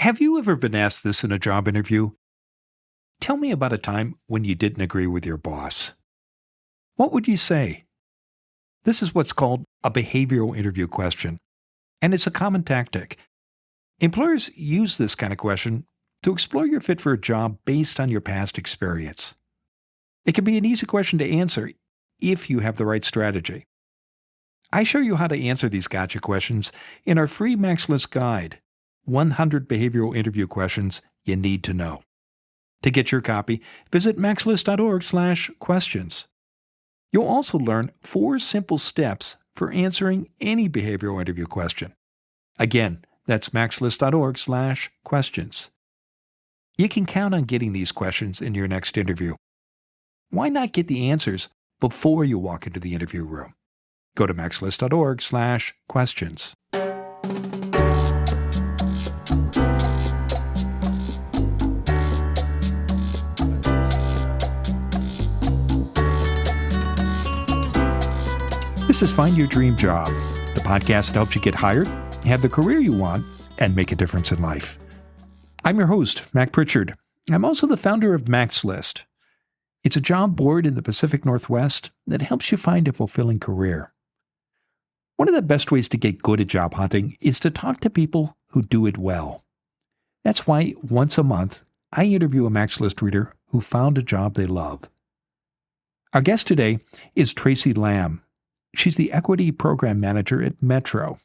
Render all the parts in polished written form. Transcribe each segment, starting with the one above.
Have you ever been asked this in a job interview? Tell me about a time when you didn't agree with your boss. What would you say? This is what's called a behavioral interview question, and it's a common tactic. Employers use this kind of question to explore your fit for a job based on your past experience. It can be an easy question to answer if you have the right strategy. I show you how to answer these gotcha questions in our free Max List guide, 100 Behavioral Interview Questions You Need to Know. To get your copy, visit maxlist.org/questions. You'll also learn 4 simple steps for answering any behavioral interview question. Again, that's maxlist.org/questions. You can count on getting these questions in your next interview. Why not get the answers before you walk into the interview room? Go to maxlist.org/questions. This is Find Your Dream Job, the podcast that helps you get hired, have the career you want, and make a difference in life. I'm your host, Mac Pritchard. I'm also the founder of Max List. It's a job board in the Pacific Northwest that helps you find a fulfilling career. One of the best ways to get good at job hunting is to talk to people who do it well. That's why once a month, I interview a Max List reader who found a job they love. Our guest today is Tracey Lamb. She's the Equity Program Manager at Metro.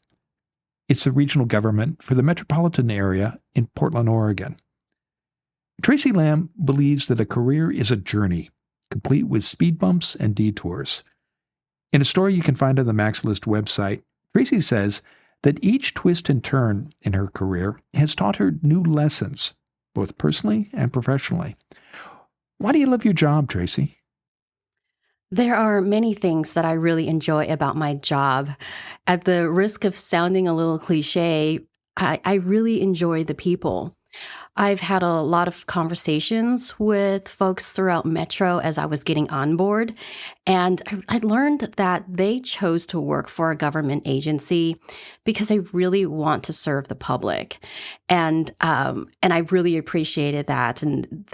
It's the regional government for the metropolitan area in Portland, Oregon. Tracey Lamb believes that a career is a journey, complete with speed bumps and detours. In a story you can find on the Max List website, Tracey says that each twist and turn in her career has taught her new lessons, both personally and professionally. Why do you love your job, Tracey? There are many things that I really enjoy about my job. At the risk of sounding a little cliche, I really enjoy the people. I've had a lot of conversations with folks throughout Metro as I was getting on board, and I learned that they chose to work for a government agency because they really want to serve the public, and I really appreciated that. And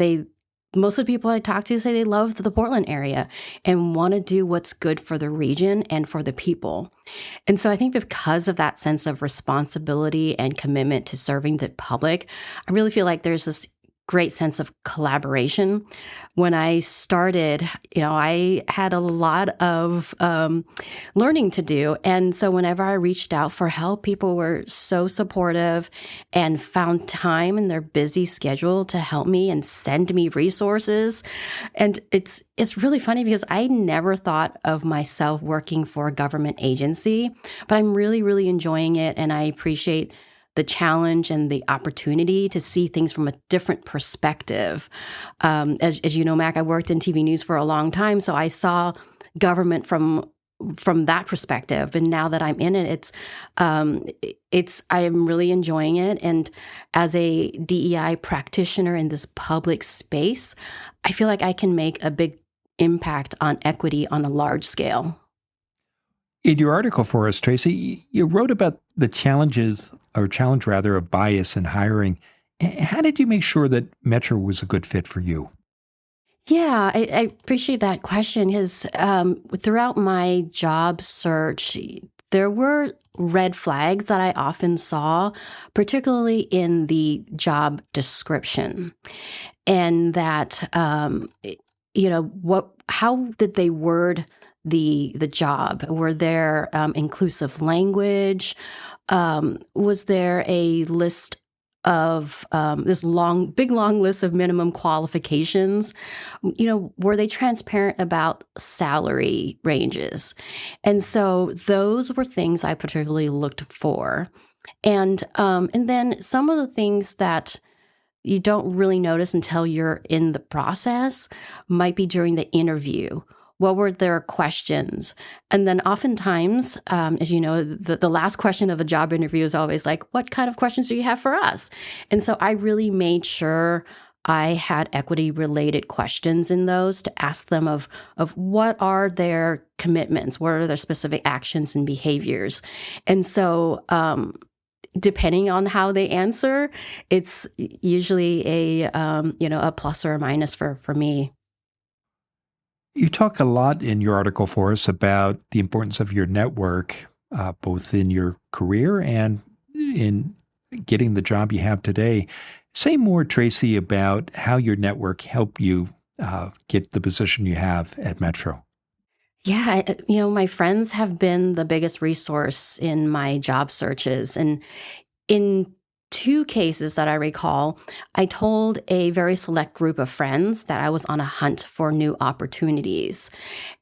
most of the people I talk to say they love the Portland area and want to do what's good for the region and for the people. And so I think because of that sense of responsibility and commitment to serving the public, I really feel like there's this great sense of collaboration. When I started, I had a lot of learning to do. And so whenever I reached out for help, people were so supportive and found time in their busy schedule to help me and send me resources. And it's really funny because I never thought of myself working for a government agency, but I'm really, really enjoying it. And I appreciate the challenge and the opportunity to see things from a different perspective. As you know, Mac, I worked in TV news for a long time, so I saw government from that perspective. And now that I'm in it, I am really enjoying it. And as a DEI practitioner in this public space, I feel like I can make a big impact on equity on a large scale. In your article for us, Tracey, you wrote about the challenge of bias in hiring. How did you make sure that Metro was a good fit for you? Yeah, I appreciate that question because throughout my job search, there were red flags that I often saw, particularly in the job description. And that, how did they word the job? Were there inclusive language? Was there a list of this big long list of minimum qualifications? Were they transparent about salary ranges? And so those were things I particularly looked for. And then some of the things that you don't really notice until you're in the process might be during the interview. What were their questions? And then oftentimes, as you know, the last question of a job interview is always like, what kind of questions do you have for us? And so I really made sure I had equity-related questions in those to ask them of what are their commitments, what are their specific actions and behaviors. And so depending on how they answer, it's usually a plus or a minus for me. You talk a lot in your article for us about the importance of your network, both in your career and in getting the job you have today. Say more, Tracey, about how your network helped you get the position you have at Metro. Yeah, my friends have been the biggest resource in my job searches. And in two cases that I recall, I told a very select group of friends that I was on a hunt for new opportunities.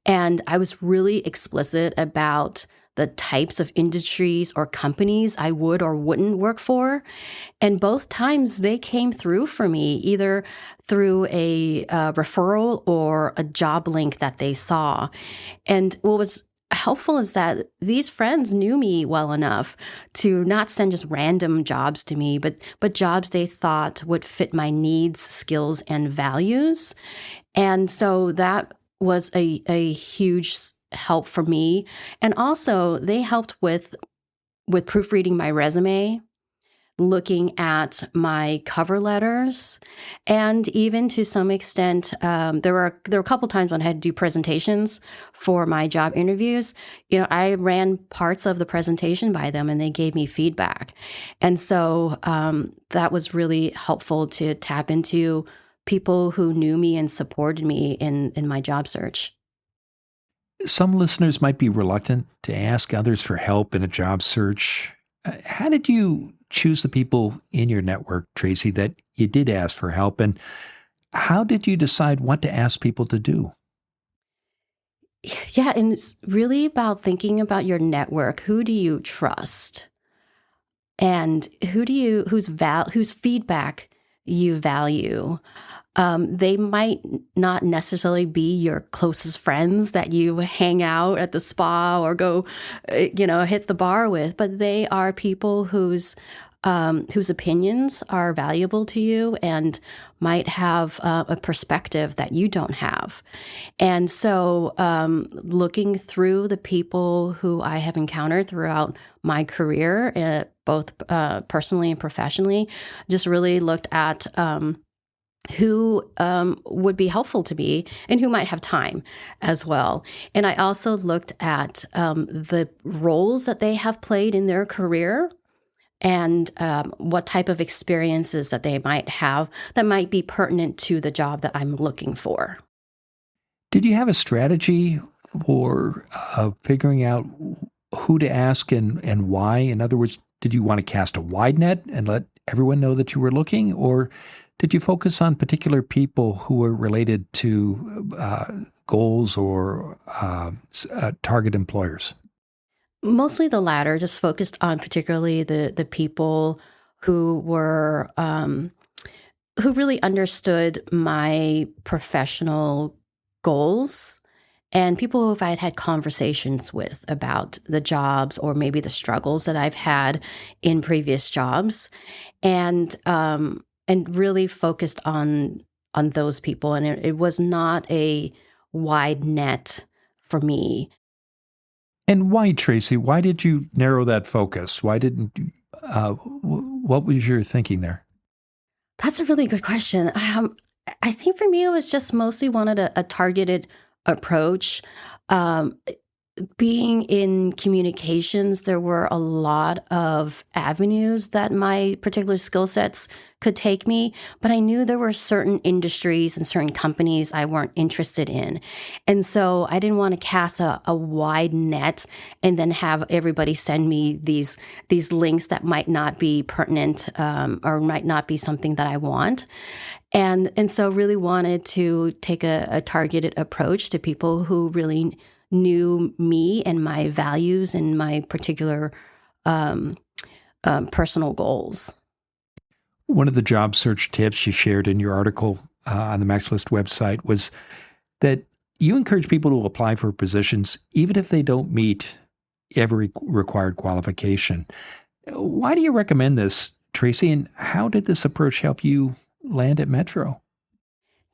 And I was really explicit about the types of industries or companies I would or wouldn't work for. And both times they came through for me, either through a referral or a job link that they saw. And what was helpful is that these friends knew me well enough to not send just random jobs to me, but jobs they thought would fit my needs, skills, and values. And so that was a huge help for me. And also they helped with proofreading my resume, looking at my cover letters, and even to some extent, there were a couple times when I had to do presentations for my job interviews. I ran parts of the presentation by them, and they gave me feedback, and so that was really helpful to tap into people who knew me and supported me in my job search. Some listeners might be reluctant to ask others for help in a job search. How did you choose the people in your network, Tracey, that you did ask for help? And how did you decide what to ask people to do? Yeah, and it's really about thinking about your network. Who do you trust? And whose feedback you value? They might not necessarily be your closest friends that you hang out at the spa or go, hit the bar with, but they are people whose opinions are valuable to you and might have a perspective that you don't have. And so looking through the people who I have encountered throughout my career, both personally and professionally, just really looked at who would be helpful to me and who might have time as well. And I also looked at the roles that they have played in their career and what type of experiences that they might have that might be pertinent to the job that I'm looking for. Did you have a strategy for figuring out who to ask and why? In other words, did you want to cast a wide net and let everyone know that you were looking, or did you focus on particular people who were related to goals or target employers? Mostly the latter, just focused on particularly the people who were who really understood my professional goals and people who I had conversations with about the jobs or maybe the struggles that I've had in previous jobs, and really focused on those people. And it was not a wide net for me. And why, Tracey? Why did you narrow that focus? Why didn't you, what was your thinking there? That's a really good question. I think for me, it was just mostly wanted a targeted approach. Being in communications, there were a lot of avenues that my particular skill sets could take me, but I knew there were certain industries and certain companies I weren't interested in. And so I didn't want to cast a wide net and then have everybody send me these links that might not be pertinent or might not be something that I want. And so really wanted to take a targeted approach to people who really knew me and my values and my particular personal goals. One of the job search tips you shared in your article on the Max List website was that you encourage people to apply for positions even if they don't meet every required qualification. Why do you recommend this, Tracey, and how did this approach help you land at Metro?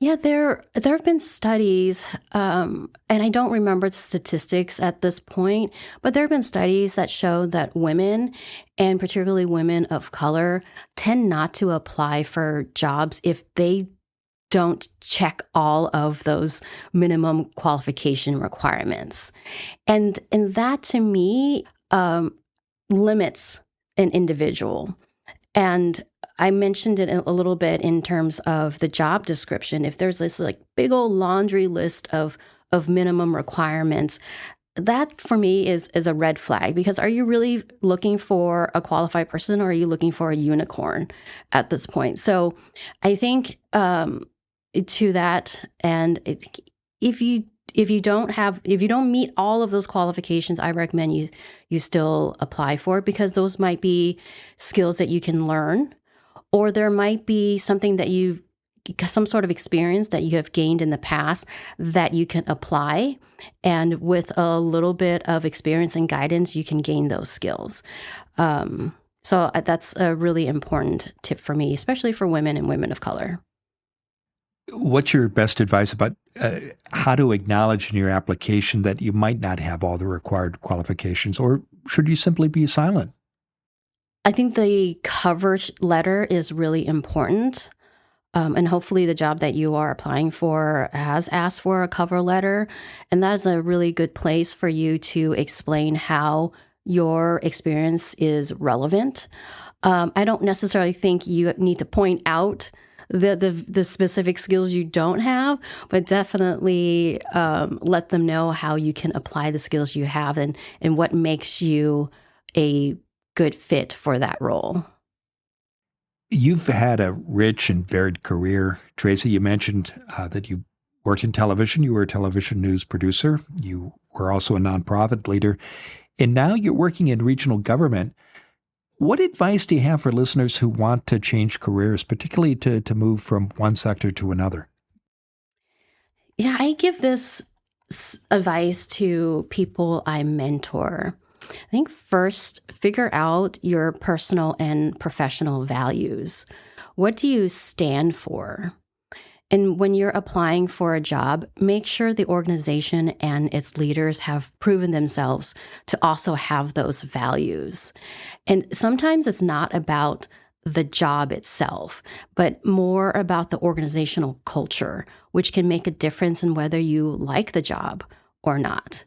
Yeah, there have been studies, and I don't remember the statistics at this point, but there have been studies that show that women, and particularly women of color, tend not to apply for jobs if they don't check all of those minimum qualification requirements. And that to me limits an individual. And I mentioned it a little bit in terms of the job description. If there's this like big old laundry list of minimum requirements, that for me is a red flag, because are you really looking for a qualified person, or are you looking for a unicorn at this point? So I think to that, and if you if you don't meet all of those qualifications, I recommend you still apply for it, because those might be skills that you can learn, or there might be something that some sort of experience that you have gained in the past that you can apply. And with a little bit of experience and guidance, you can gain those skills. So that's a really important tip for me, especially for women and women of color. What's your best advice about how to acknowledge in your application that you might not have all the required qualifications, or should you simply be silent? I think the coverage letter is really important. And hopefully the job that you are applying for has asked for a cover letter. And that is a really good place for you to explain how your experience is relevant. I don't necessarily think you need to point out the specific skills you don't have, but definitely let them know how you can apply the skills you have, and what makes you a good fit for that role. You've had a rich and varied career. Tracey, you mentioned that you worked in television. You were a television news producer. You were also a nonprofit leader. And now you're working in regional government. What advice do you have for listeners who want to change careers, particularly to move from one sector to another? Yeah, I give this advice to people I mentor. I think first, figure out your personal and professional values. What do you stand for? And when you're applying for a job, make sure the organization and its leaders have proven themselves to also have those values. And sometimes it's not about the job itself, but more about the organizational culture, which can make a difference in whether you like the job or not.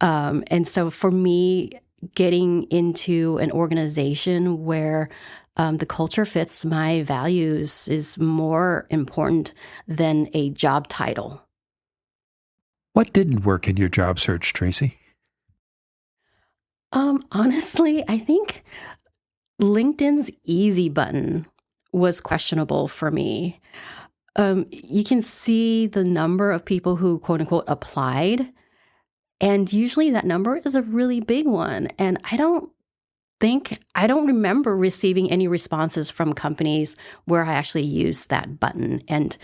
And so for me, getting into an organization where the culture fits my values is more important than a job title. What didn't work in your job search, Tracey? Honestly, I think LinkedIn's easy button was questionable for me. You can see the number of people who, quote unquote, applied. And usually that number is a really big one. And I don't remember receiving any responses from companies where I actually used that button. And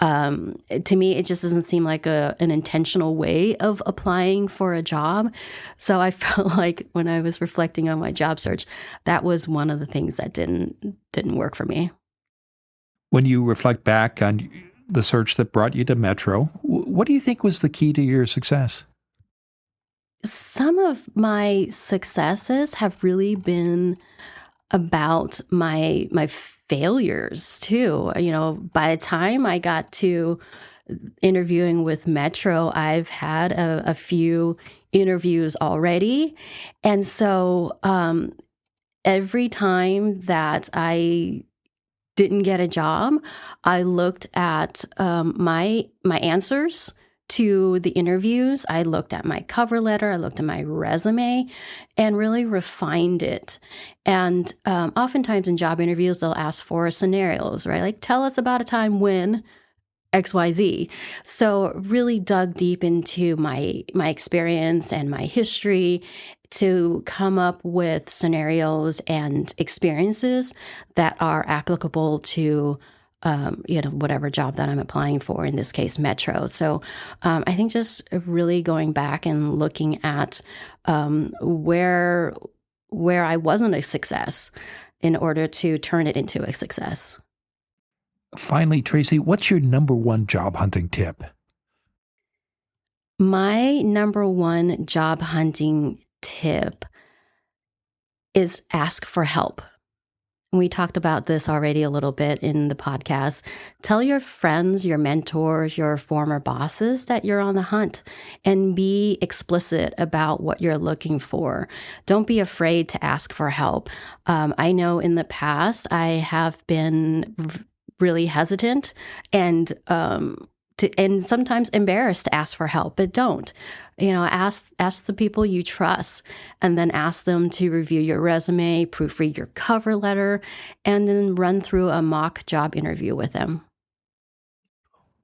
to me, it just doesn't seem like an intentional way of applying for a job. So I felt like when I was reflecting on my job search, that was one of the things that didn't work for me. When you reflect back on the search that brought you to Metro, what do you think was the key to your success? Some of my successes have really been about my failures too. You know, by the time I got to interviewing with Metro, I've had a few interviews already. And so every time that I didn't get a job, I looked at my answers to the interviews. I looked at my cover letter, I looked at my resume, and really refined it. And oftentimes in job interviews, they'll ask for scenarios, right? Like, tell us about a time when XYZ. So really dug deep into my experience and my history to come up with scenarios and experiences that are applicable to whatever job that I'm applying for, in this case, Metro. So I think just really going back and looking at where I wasn't a success in order to turn it into a success. Finally, Tracey, what's your number one job hunting tip? My number one job hunting tip is ask for help. We talked about this already a little bit in the podcast. Tell your friends, your mentors, your former bosses that you're on the hunt and be explicit about what you're looking for. Don't be afraid to ask for help. I know in the past I have been really hesitant and sometimes embarrassed to ask for help, but don't. Ask the people you trust, and then ask them to review your resume, proofread your cover letter, and then run through a mock job interview with them.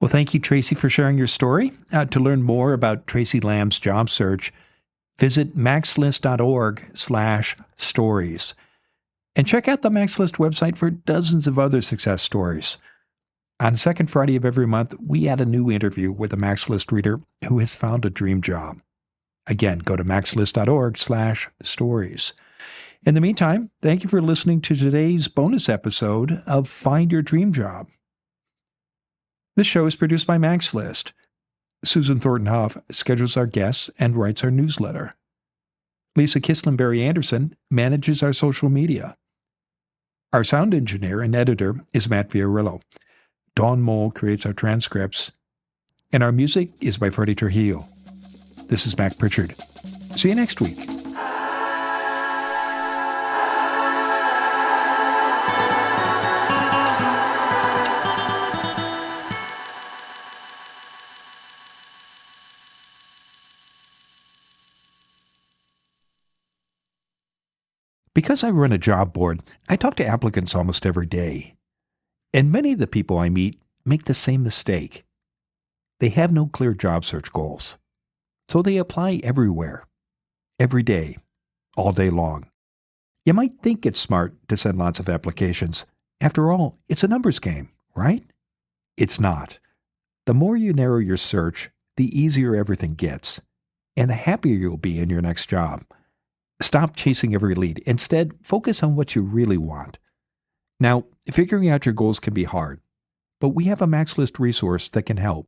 Well, thank you, Tracey, for sharing your story. To learn more about Tracey Lamb's job search, visit maxlist.org/stories. And check out the Max List website for dozens of other success stories. On the second Friday of every month, we add a new interview with a Max List reader who has found a dream job. Again, go to maxlist.org/stories. In the meantime, thank you for listening to today's bonus episode of Find Your Dream Job. This show is produced by Max List. Susan Thornton Huff schedules our guests and writes our newsletter. Lisa Kislenberry-Anderson manages our social media. Our sound engineer and editor is Matt Fiorillo. Dawn Mole creates our transcripts. And our music is by Freddie Trujillo. This is Mac Pritchard. See you next week. Because I run a job board, I talk to applicants almost every day. And many of the people I meet make the same mistake. They have no clear job search goals. So they apply everywhere, every day, all day long. You might think it's smart to send lots of applications. After all, it's a numbers game, right? It's not. The more you narrow your search, the easier everything gets, and the happier you'll be in your next job. Stop chasing every lead. Instead, focus on what you really want. Now, figuring out your goals can be hard, but we have a Max List resource that can help.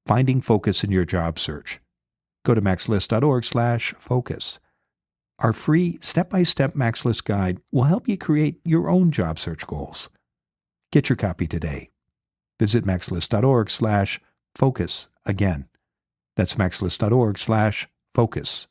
Finding focus in your job search. Go to maxlist.org/focus. Our free step-by-step Max List guide will help you create your own job search goals. Get your copy today. Visit maxlist.org/focus. Again, that's maxlist.org/focus.